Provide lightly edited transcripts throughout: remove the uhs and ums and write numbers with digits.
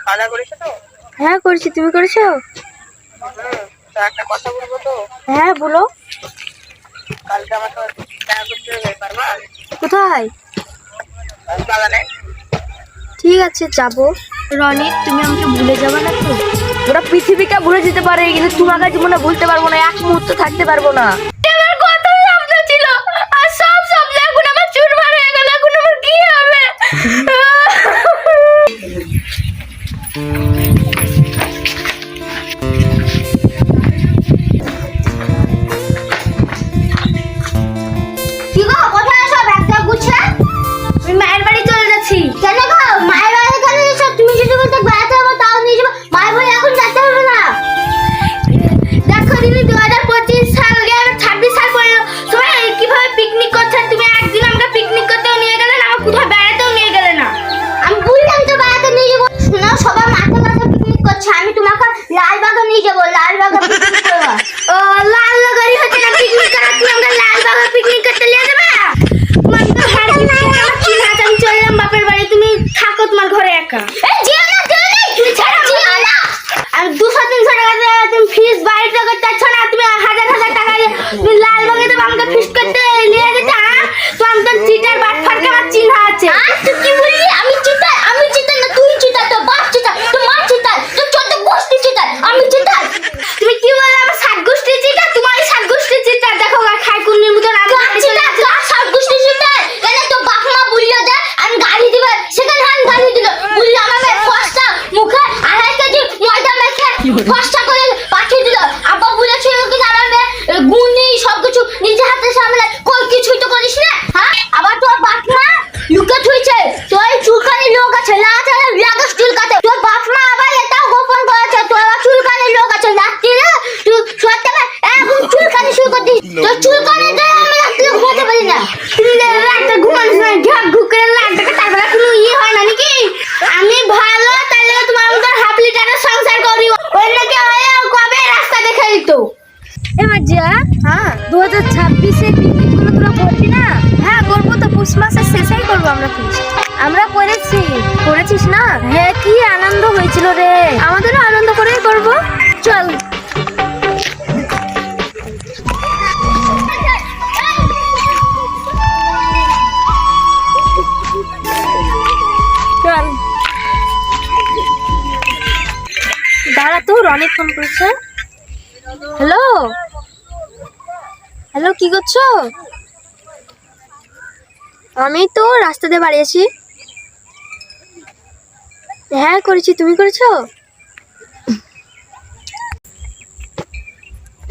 খাওয়া দাওয়া করেছো তো? হ্যাঁ করেছি, তুমি করেছো? তো একটা কথা বলবো তো। হ্যাঁ বলো। কালকে আমার সাথে দেখা করতে হবে, পারবা? কোথায়? বাগানে। ঠিক আছে যাবো। রনি তুমি আমাকে ভুলে যাবে না তো? ওরা পৃথিবীকে ভুলে যেতে পারে কিন্তু তোমাকে জীবনে ভুলতে পারবো না, এক মুহূর্ত থাকতে পারবো না। আমার কত স্বপ্ন ছিল আর সব স্বপ্ন এখন আমার চুরমার হয়ে গেল, এখন আমার কি হবে? মায়ের বাড়ি চলে যাচ্ছি। কেন গো? মায়ের বাড়ি কেন এসব? তুমি যদি বলতে বেড়াতে যাবো তাও নিয়ে যাবো। মায়ের বাড়ি এখন যেতে হবে না। দেখো দিদি 2025 সাল গিয়ে 26 সাল পড়লো, সবাই কিভাবে পিকনিক করছে, তুমি একদিন আমাকে পিকনিক করতেও নিয়ে গেলে না, আমার কোথাও বেড়াতেও নিয়ে গেলে না। আমি বললাম তো বেড়াতে নিয়ে যাবো। শোনো, সবাই মাঠে মাঠে পিকনিক করছে, আমি তোমাকে লালবাগে নিয়ে যাবো। লালবাগে পিকনিক করবো। ও লাল গাড়ি হচ্ছে না পিকনিক করা, তুমি আমাকে লালবাগে পিকনিক করতে নিয়ে যাবে? আমি চললাম বাপের বাড়ি, তুমি থাকো তোমার ঘরে একা। এই যেও না, যেও না, তুমি ছাড়ো, যেও না। আর 200-300 টাকা দিয়ে তুমি ফিস বাড়িতে করতে চাচ্ছ না, তুমি 1000 টাকা দিয়ে তুমি লালবাগে তো আমাকে ফিস করতে নিয়ে যেতে। তো আমি তো চিটার বাট ফাটকে আমার চিহ্ন আছে। তুই কি বললি? আমি চিতার? আমি চিতার না, তুই চিতার। তোর বাপ চিতার, তোর মা চিতার, তোর চোদ্দ গোষ্ঠী চিতার, আমি চিতার। তুমি কি বললে? আমার 7 গোষ্ঠী চিটার, তোমারই 7 গোষ্ঠী চিটার। দেখো খাই কুন্নির মতন আগে চিতার, কার সাত গোষ্ঠী চিতার? কেন তোর বাপ মা বললো যে আমি গাড়ি দিবে, সেখানে আমি গাড়ি দিল। বললো আমার মেয়ে ফসটা মুখে 2.5 কেজি ময়দা মেখে ফসটা করে পাঠিয়ে দিল। আব্বা বলেছিল কি আমার মেয়ে গুণী সবকিছু নিজে হাতে সামলে, কই কিছুই তো করিস না। হ্যাঁ, আবার তোর বাপ মা লুকে থুইছে তোর চুলকানি লোক আছে, লাগাস চুলকাতে। তোর বাপ মা আবার এটাও গোপন করেছে তোর চুলকানি লোক আছে। রাত্রিরে তুই শুতে পার, এখন চুলকানি শুরু করে দিস। তোর চুলকানি দিয়ে আমি রাত্রিরে ঘুমাতে পারি না। তুমি রাতটা ঘুমানোর সময় ঘাক ঘুক করে লাগটাকে তারপরে কোনো হয় না নাকি? আমি ভালো তাহলে তোমার মতো হাফ লিটারের সংসার করি, অন্য কেউ হলে কবে রাস্তা দেখে দিত। এবার যা হ্যাঁ 2026-এ পিকনিক গুলো তোরা করবি না? হ্যাঁ করবো তো, পুষ মাসের শেষেই করবো আমরা ফিস্ট। আমরা করেছিস না? হ্যাঁ কি আনন্দ হয়েছিল রে, আমাদেরও আনন্দ করেই করবো। চল চল। দাঁড়া তো, অনেক ফোন করেছে। হ্যালো হ্যালো, কি করছো? আমি তো রাস্তা দিয়ে বাড়ি আছি। হ্যাঁ করেছি, তুমি করেছো?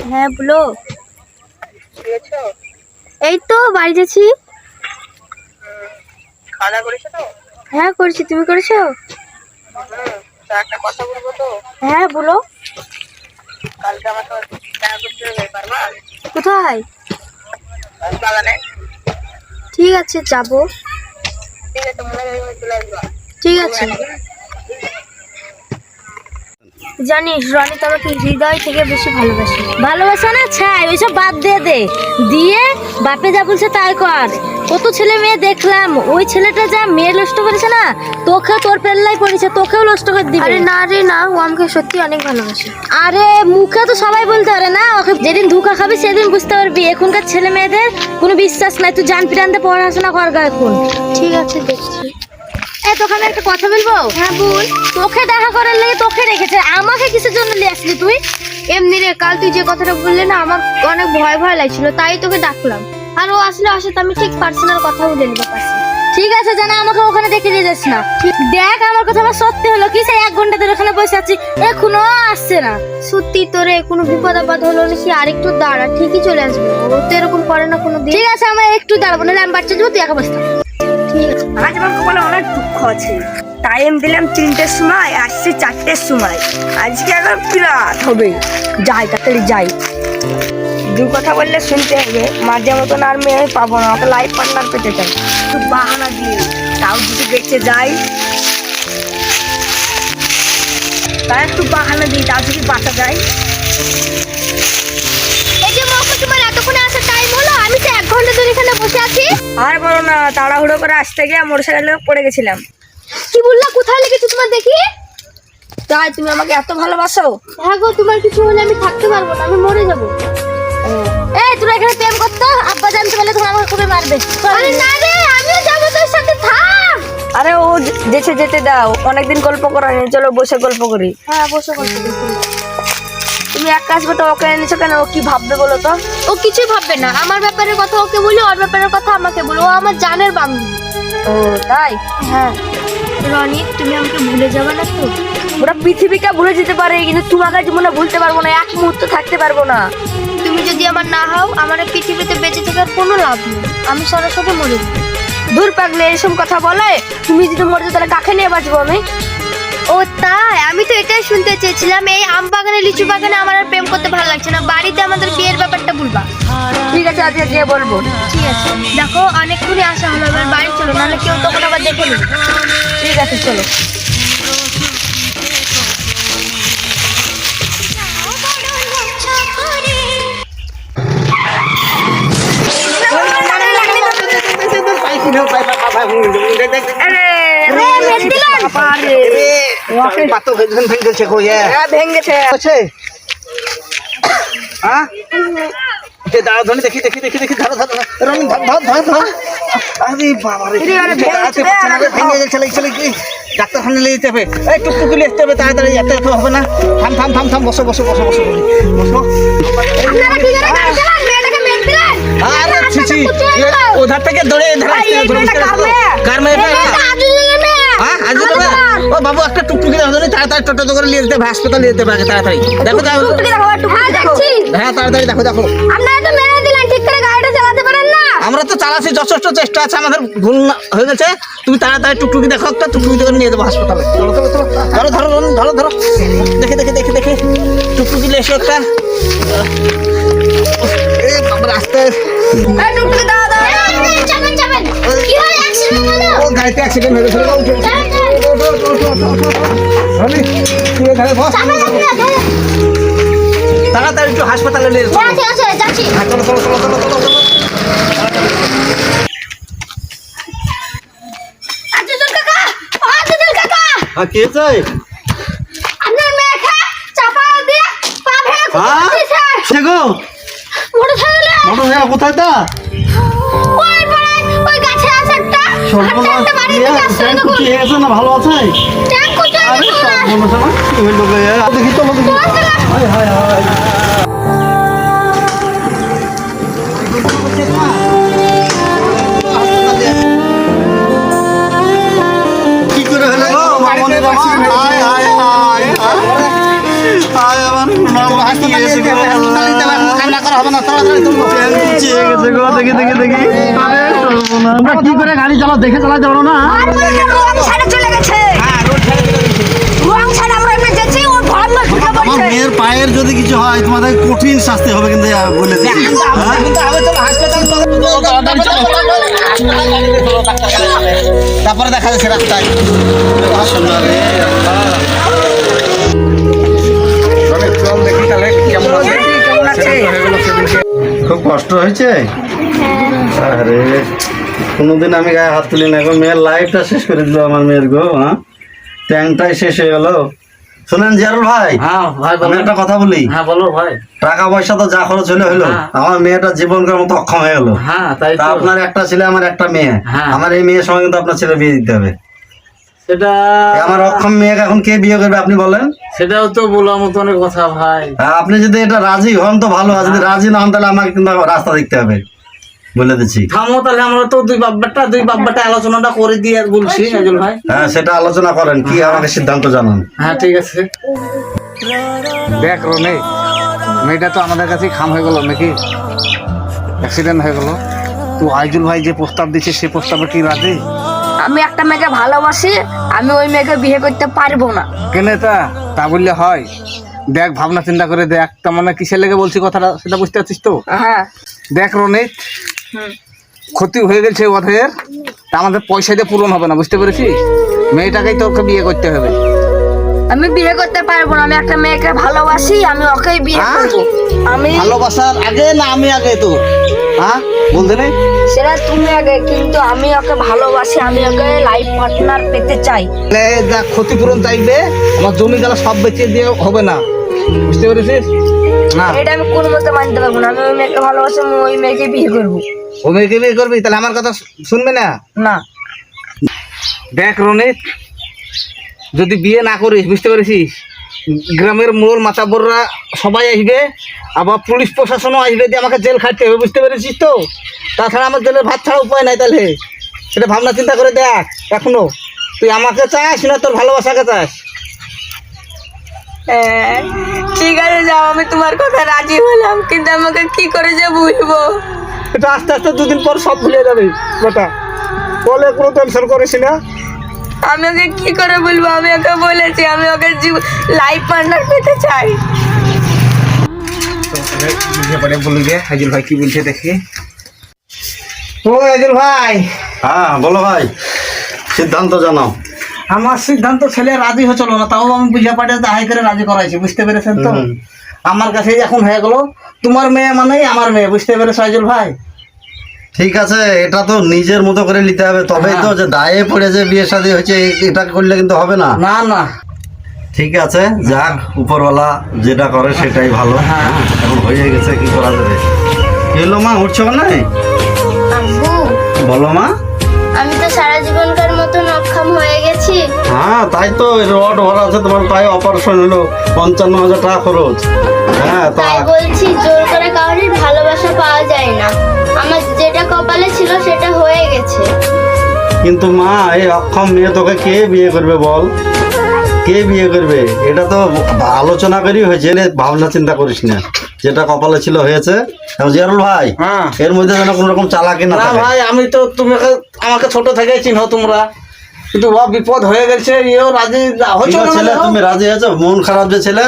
হ্যাঁ বলো। এই তো বাড়ি যাচ্ছি। খাওয়া দাওয়া করেছো তো? হ্যাঁ করেছি, তুমি করেছো? তো একটা কথা বলবো তো। হ্যাঁ বলো। কালকে আমার সাথে দেখা করতে হবে, পারবা? কোথায়? বাগানে। ঠিক আছে যাবো। ঠিক আছে, মনে হয় চলে আসবা। ঠিক আছে। জানিস রনি তো আমাকে হৃদয় থেকে বেশি ভালোবাসে। ভালোবাসা না ছাই, ওইসব বাদ দিয়ে বাপে যা বলছে তাই কর। কত ছেলে মেয়ে দেখলাম, ওই ছেলেটা যা মেয়ে নষ্ট করেছে না, তোকে তোর পেল্লাই পড়েছে, তোকেও নষ্ট করে দিবে। আরে না রে না, ও আমাকে সত্যি অনেক ভালোবাসে। আরে মুখে তো সবাই বলতে পারে না, ওকে যেদিন ধোঁকা খাবি সেদিন বুঝতে পারবি। এখনকার ছেলে মেয়েদের কোনো বিশ্বাস নাই, তুই জান পিটানতে পড়াশোনা কর এখন। ঠিক আছে দেখছি। তোকে আমি একটা কথা বলবো? হ্যাঁ বল। তোকে দেখা করার লেগে তোকে রেখেছে, আমাকে কিসের জন্য নিয়ে আসলি তুই? এমনি রে, কাল তুই যে কথাটা বললি না, আমার অনেক ভয় লাগছিল, তাই তোকে ডাকলাম। আর ও আসলে তো আমি ঠিক পার্সোনাল কথা বলে নিব পারছি। ঠিক আছে জানা, আমাকে ওখানে দেখে দিয়ে যাস না। দেখ আমার কথা আমার সত্যি হলো কি, সেই 1 ঘন্টা ধরে ওখানে বসে আছি, এখনো আসছে না। সত্যি তোরে কোনো বিপদ আপদ হলো নাকি? আর একটু দাঁড়া, ঠিকই চলে আসবে। ও তো এরকম করে না কোনো দিন। ঠিক আছে, আমার একটু দাঁড়াবো, নাহলে আমি বাচ্চা যাবো, তুই একা বসে থাক। ঠিক আছে। আজ আমার কপালে অনেক দুঃখ আছে। টাইম দিলাম 3টের সময়, আসছে 4টের সময়। আজকে এখন বিরাট হবে। যাই তাড়াতাড়ি যাই। দু কথা বললে শুনতে হবে, মাঝে মতন আর মেয়ে পাবো না, ওকে লাইফ পার্টনার পেতে চাই। একটু বাহানা দিয়ে তাও যদি দেখতে যাই, তাই একটু বাহানা দিই, তাও যদি বাসা যায়। এই যে মৌকে তোমার এতক্ষণে আসার টাইম হলো, আমি তো 1 ঘন্টা ধরে এখানে বসে আছি। আর বলো না, তাড়াহুড়ো করে আসতে গিয়ে মোটরসাইকেলে পড়ে গেছিলাম। কি বললা? কোথায় লেগেছে তোমার দেখি? তাই তুমি আমাকে এত ভালোবাসো? হ্যাঁ গো, তোমার কিছু হলে আমি থাকতে পারবো না, আমি মরে যাবো। এই তোরা এখানে প্রেম করতো, আব্বা জানতে পারলে তখন আমাকে খুবই মারবে। আরে না রে, আমিও যাবো তোর সাথে, থাক। আরে ও যেতে যেতে দাও, অনেকদিন গল্প করা নেই, চলো বসে গল্প করি। হ্যাঁ বসে গল্প করছি। তুমি এক কাজ করতে ওকে এনেছো কেন? ও কি ভাববে বলো তো? ও কিছুই ভাববে না, আমার ব্যাপারের কথা ওকে বলি, ওর ব্যাপারের কথা আমাকে বলো। ও আমার জানের বান্ধবী। ও তাই? হ্যাঁ রনি, তুমি আমাকে ভুলে যাবে না তো? ওরা পৃথিবীকে ভুলে যেতে পারে, কিন্তু তোমাকে জীবনে ভুলতে পারবো না, এক মুহূর্ত থাকতে পারবো না। তুমি যদি আমার না হও, আমার এই পৃথিবীতে বেঁচে থাকার কোনো লাভ নেই, আমি সরাসরি মরে যাবো। দূর পাগলে, এরকম কথা বলে? তুমি যদি মরে যাও তাহলে কাকে নিয়ে বাঁচবো আমি? ও তাই? আমি তো এটাই শুনতে চেয়েছিলাম। এই আম বাগানে লিচু বাগানে আমার আর প্রেম করতে ভালো লাগছে না, বাড়িতে আমাদের বিয়ের ব্যাপারটা বলবা। ঠিক আছে, আজকে গিয়ে বলবো। ঠিক আছে, দেখো অনেকক্ষণই আসা হলো, এবার বাড়ি চলো, নাহলে কেউ তখন আবার দেখে নেবে। ঠিক আছে চলো। ভেঙেছে। দেখি দেখি দেখি দেখি ধরো ধরো রনি ধর ধর ধর ধর। আরে বাবা রে, ভেঙে গেছে চলে কি ডাক্তারখানে নিয়ে যেতে হবে। এই টুকটুকি নিয়ে আসতে হবে তাড়াতাড়ি, এত এত হবে না। থাম থাম থাম থাম, বসো বসো বসো বসো বসো। আপনারা কি করে গাড়ি চালান? মেয়েটাকে মেরে দিলেন। আরে ছিছি, ওধার থেকে দৌড়ে কার মেয়ে? হ্যাঁ আজ দেবে। ও বাবু একটা টুকটুকি দাও, তাড়াতাড়ি টোটো করে নিয়ে যেতে হবে, হাসপাতাল নিয়ে যেতে হবে আগে তাড়াতাড়ি। দেখো দেখো, হ্যাঁ দেখছি। হ্যাঁ তাড়াতাড়ি দেখো দেখো। আপনারা তো মেরে দিলেন, ঠিক করে গাড়িটা চালাতে পারেন না। আমরা তো চালাচ্ছি, যথেষ্ট চেষ্টা আছে, আমাদের ভুল হয়ে গেছে। তুমি তাড়াতাড়ি টুকটুকি দেখো, একটা টুকটুকি করে নিয়ে যাবো হাসপাতালে। ধরো ধরো ধরো ধরো ধরো ধরো ধরো, দেখে দেখে দেখে দেখে টুকটুকি নিয়ে এসো একটা। এই বাবা রাস্তায় যাবেন যাবেন, কি হলো? অ্যাক্সিডেন্ট হলো? ও গাড়িতে অ্যাক্সিডেন্ট হয়ে গেছে। তাড়াতাড়ি একটু হাসপাতালে নিয়ে এসো। ঠিক আছে যাচ্ছি। হ্যাঁ চলো চলো চলো চলো চলো চলো। আজিজুল কাকা, ও আজিজুল কাকা, হ্যাঁ কে চাই? আপনার মেয়েকে চাপা দিয়ে পা ভেঙে হ্যাঁ দিয়েছে। সে গো মোটর সাইকেলে মোটর সাইকেল কোথায় তা? ওই পাড়ায় ওই গাছে আছে একটা। সর্বনাশ, একটা বাড়ি ইয়ে, থেকে আসছে ট্যাঙ্ক দেখুন। কুচি হয়ে গেছে না, ভালো আছে? ট্যাঙ্ক কুচি হয়ে আরে গেছে। সর্বনাশ, কি হইলো গে? দেখি তো দেখি। হায় হায় হায়। কি করে হলো গো মামনি রে? হায় হায় হায় হায়, আমার সোনা কি হয়েছে গো? কান্না করা হবে না, তাড়াতাড়ি তুমি ট্যাঙ্ক কুচি হয়ে গেছে গো, দেখি দেখি দেখি। আরে সর্বনাশ, আমরা কি করে গাড়ি চালাও, দেখে চালাতে পারো না? আর বলছে রং সাইডে চলে গেছে। হ্যাঁ রোড ছেড়ে চলে গেছে। রং সাইডে আমরা এমনি যাচ্ছি, ও ভর না ঢুকে আমার পড়ছে। মেয়ের পায়ের যদি কিছু হয় তোমাদের কঠিন শাস্তি হবে, কিন্তু বলে দিচ্ছি। হ্যাঁ? তারপরে দেখা যাচ্ছে রাস্তায়। সোনা রে, চল দেখি তাহলে কেমন আছে। কেমন আছে? খুব কষ্ট হয়েছে। আরে কোনোদিন আমি গায়ে হাত তুলি না, এখন মেয়ের লাইফটা শেষ করে দিল আমার মেয়ের গো। হ্যাঁ ট্যাঙ্কটাই শেষ হয়ে গেল। শোনেন জিয়ারুল ভাই, হ্যাঁ ভাই আমি বলো। একটা কথা বলি। হ্যাঁ বলো ভাই। টাকা পয়সা তো যা খরচ হলো হলো, হ্যাঁ। আমার মেয়েটা জীবনকার মতো অক্ষম হয়ে গেল। হ্যাঁ তাই তা তো। আপনার একটা ছেলে, আমার একটা মেয়ে। হ্যাঁ। আমার এই মেয়ের সঙ্গে কিন্তু আপনার ছেলে বিয়ে দিতে হবে। সেটা আমার অক্ষম মেয়েকে এখন কে বিয়ে করবে আপনি বলেন? সেটাও তো বলার মতনের কথা ভাই। আপনি যদি এটা রাজি হন তো ভালো, আর যদি রাজি না হন তাহলে আমাকে কিন্তু রাস্তা দেখতে হবে, বলে দিচ্ছি। থামো তাহলে, আমরা তো দুই বাব্বাটা আলোচনাটা করে দিয়ে আর বলছি নাজুল ভাই। হ্যাঁ সেটা আলোচনা করেন, কি আমাকে সিদ্ধান্ত জানান। হ্যাঁ ঠিক আছে। দেখ রনে, মেয়েটা তো আমাদের কাছেই খাম হয়ে গেল নাকি, অ্যাক্সিডেন্ট হয়ে গেল। তো আইজুল ভাই যে প্রস্তাব দিচ্ছে সে প্রস্তাবে কি রাজি? আমি একটা মেয়েকে ভালোবাসি, আমি ওই মেয়েকে বিয়ে করতে পারবো না। কেন তা বললে হয়? দেখ ভাবনা চিন্তা করে দেখ, তার মানে কিসের লেগে বলছি কথাটা সেটা বুঝতে পারছিস তো? হ্যাঁ দেখ রনিত, ক্ষতি হয়ে গেছে ওদের, তা আমাদের পয়সা দিয়ে পূরণ হবে না, বুঝতে পেরেছিস? মেয়েটাকেই তোকে বিয়ে করতে হবে। আমি বিয়ে করতে পারবো না, আমি একটা মেয়েকে ভালোবাসি, আমি ওকেই বিয়ে হ্যাঁ? করবো। আমি ভালোবাসার আগে না আমি আগে তো? হ্যাঁ বলতে নেই সেটা তুমি আগে, কিন্তু আমি ওকে ভালোবাসি, আমি ওকে লাইফ পার্টনার পেতে চাই। তাহলে যা ক্ষতিপূরণ চাইবে আমার জমি জায়গা সব বেঁচে দিয়ে হবে না, বুঝতে পেরেছিস? না, এটা আমি কোনো মতে মানতে পারবো না। আমি ওই মেয়েকে ভালোবাসি, আমি ওই মেয়েকে বিয়ে করবো। ও মেয়েকে বিয়ে করবি, তাহলে আমার কথা শুনবে না? না, দেখ রনিত, যদি বিয়ে না করিস, বুঝতে পেরেছিস, গ্রামের মোড় মাতাবররা সবাই আসবে, আবার পুলিশ প্রশাসনও আসবে, দিয়ে আমাকে জেল খাটতে হবে, বুঝতে পেরেছিস তো? তাছাড়া আমার জেলের ভাত ছাড়া উপায় নাই। তাহলে এটা ভাবনা চিন্তা করে দেখ এখনো, তুই আমাকে চাস না তোর ভালোবাসাকে চাস? হ্যাঁ, ঠিক আছে যাও, আমি তোমার কথা রাজি হলাম, কিন্তু আমাকে কি করে যে বুঝবো? এটা আস্তে আস্তে দুদিন পর সব ভুলে যাবে বেটা, বলে কোনো টেনশন করিস না। আমি ওকে কি করে বলবো? আমি ওকে বলেছি আমি ওকে লাইফ পার্টনার পেতে চাই। বলি যে হাজির ভাই কি বলছে দেখি। ও হাজির ভাই, হ্যাঁ বলো ভাই, সিদ্ধান্ত জানাও। আমার সিদ্ধান্ত ছেলে রাজি হচ্ছিল না, তাও আমি বুঝে পাঠিয়ে দাহাই করে রাজি করাইছি, বুঝতে পেরেছেন তো? আমার কাছে এখন হয়ে গেল তোমার মেয়ে মানেই আমার মেয়ে, বুঝতে পেরেছ হাজির ভাই? ঠিক আছে, এটা তো নিজের মতো করে নিতে হবে, তবেই তো যে দায়ে পড়ে যে বিয়ে শাদী হয়েছে এটা করলে কিন্তু হবে না। না না, ঠিক আছে, যাক উপরওয়ালা যেটা করে সেটাই ভালো। হ্যাঁ, এখন হয়ে গেছে, কি করা যাবে? কি হলো মা, উঠছো না? আব্বু, বলো মা। আমি তো সারা জীবনকার মতো অক্ষম হয়ে গেছি। হ্যাঁ তাই তো, রড ভরা আছে তোমার পায়ে, অপারেশন হলো 55,000 টাকা খরচ। হ্যাঁ তা তাই বলছি, জোর করে কাউরির ভালোবাসা পাওয়া যায় না। আমার যেটা কপালে ছিল সেটা হয়ে গেছে। কিন্তু মা, এই অক্ষম মেয়ে তোকে কে বিয়ে করবে বল? কে বিয়ে করবে? এটা তো আলোচনা করি হয়েছে, ভাবনা চিন্তা করিস না, যেটা কপালে ছিল হয়েছে। জিয়ারুল ভাই, হ্যাঁ এর মধ্যে যেন কোনো রকম চালাকি না না থাকে। ভাই, আমি তো তুমি আমাকে ছোট থেকে চিনহ তোমরা, কিন্তু ও বিপদ হয়ে গেছে, এও রাজি হচ্ছে ঠিক না। ছেলে, তুমি রাজি হয়েছো? মন খারাপ যে ছেলে,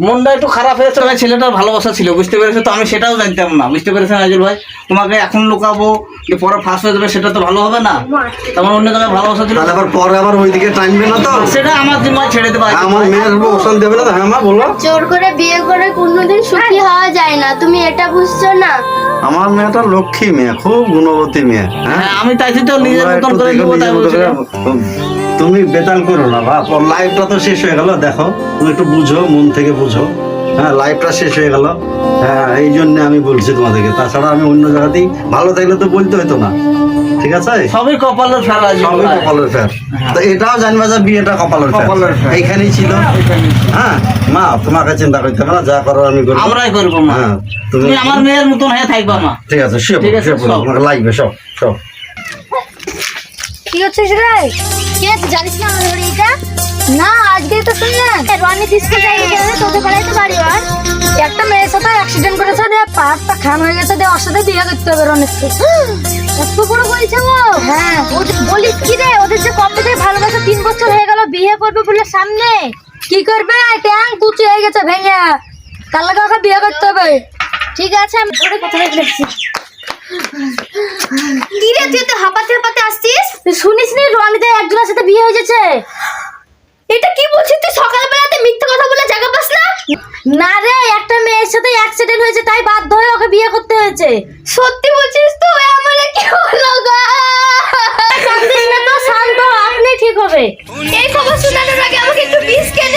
মনটা একটু খারাপ হয়েছে ভাই, ছেলেটার ভালোবাসা ছিল, বুঝতে পেরেছো তো? আমি সেটাও জানতাম না, বুঝতে পেরেছেন নাজির ভাই? তোমাকে এখন লুকাবো যে পরে ফাঁস হয়ে যাবে, সেটা তো ভালো হবে না। তোমার অন্য জায়গায় ভালোবাসা ছিল, তাহলে আবার পরে আবার ওইদিকে টাইমবে না তো? সেটা আমার জিম্মায় ছেড়ে দেবো। আমার মেয়ের ওষুধ দেবে না তো? হ্যাঁ মা বলো। জোর করে বিয়ে করে কোনোদিন সুখী হওয়া যায় না, তুমি এটা বুঝছো না? আমার মেয়েটা লক্ষ্মী মেয়ে, খুব গুণবতী মেয়ে। হ্যাঁ, হ্যাঁ, আমি চাইছি তো নিজের তোমরা মতন একটু করে দেখো, নেবো, তাই নিজের মতো বলছিলাম। করে। তুমি বেতাল করো না বাপ, ওর লাইফটা তো শেষ হয়ে গেল। দেখো তুমি একটু বুঝো, মন থেকে বুঝো। হ্যাঁ, লাইফটা শেষ হয়ে গেল। হ্যাঁ, এই জন্য আমি বলছি তোমাদেরকে, তাছাড়া আমি অন্য জায়গাতেই ভালো থাকলে তো বলতে হতো না। ঠিক আছে, সবই কপালের ফেলা, সবই কপালের ফের। তো এটাও জানবা যে বিয়েটা কপালের কপালের ফের, ফের। এইখানেই ছিল। হ্যাঁ মা, তোমাকে চিন্তা করতে হবে না, যা করো আমি করবো। আমরাই করবো মা, হ্যাঁ, তুমি তুমি আমার মেয়ের মতন হয়ে থাকবা মা। ঠিক আছে, শুয়ে ঠিক পড়ো, আছে, শুয়ে পড়ো, সব। তোমাকে লাগবে সব সব। কি হচ্ছে সেটা? কে তুই জানিস না আমাদের বাড়ি এটা? না, আজকে তো শুনলাম রনি স্কুল যাই গেছে, তোদের পাড়ায় তো বাড়ি। আর একটা মেয়ের সাথে অ্যাক্সিডেন্ট করেছে, দিয়ে পাটা খান হয়ে গেছে, দিয়ে ওর সাথে বিয়ে করতে হবে রনিকে। এত বড় বলছে ও? হ্যাঁ, বলিস কি রে, ওদের যে কবে ভালোবাসা 3 বছর হয়ে গেল, বিয়ে করবে বলে সামনে কি করবে? ট্যাং কুচি হয়ে গেছে ভেঙে, তার লাগে ওকে বিয়ে করতে হবে। ঠিক আছে, আমি ওরে কথা বলছি। কি রে, তুই তো হাঁপাতে হাঁপাতে আসছিস? শুনিস নি রনিদের একজনের সাথে বিয়ে হয়ে গেছে? এটা কি বলছিস তুই? সকালবেলাতে মিথ্যা কথা বলে জায়গা পাস না? না রে, একটা মেয়ের সাথে অ্যাক্সিডেন্ট হয়েছে, তাই বাধ্য হয়ে ওকে বিয়ে করতে হয়েছে। সত্যি বলছিস তো? আমার কি হলো গো? কাঁদিস না তো, শান্ত হ, আপনি ঠিক হবে। এই খবর শোনানোর আগে আমাকে একটু বিস্কিট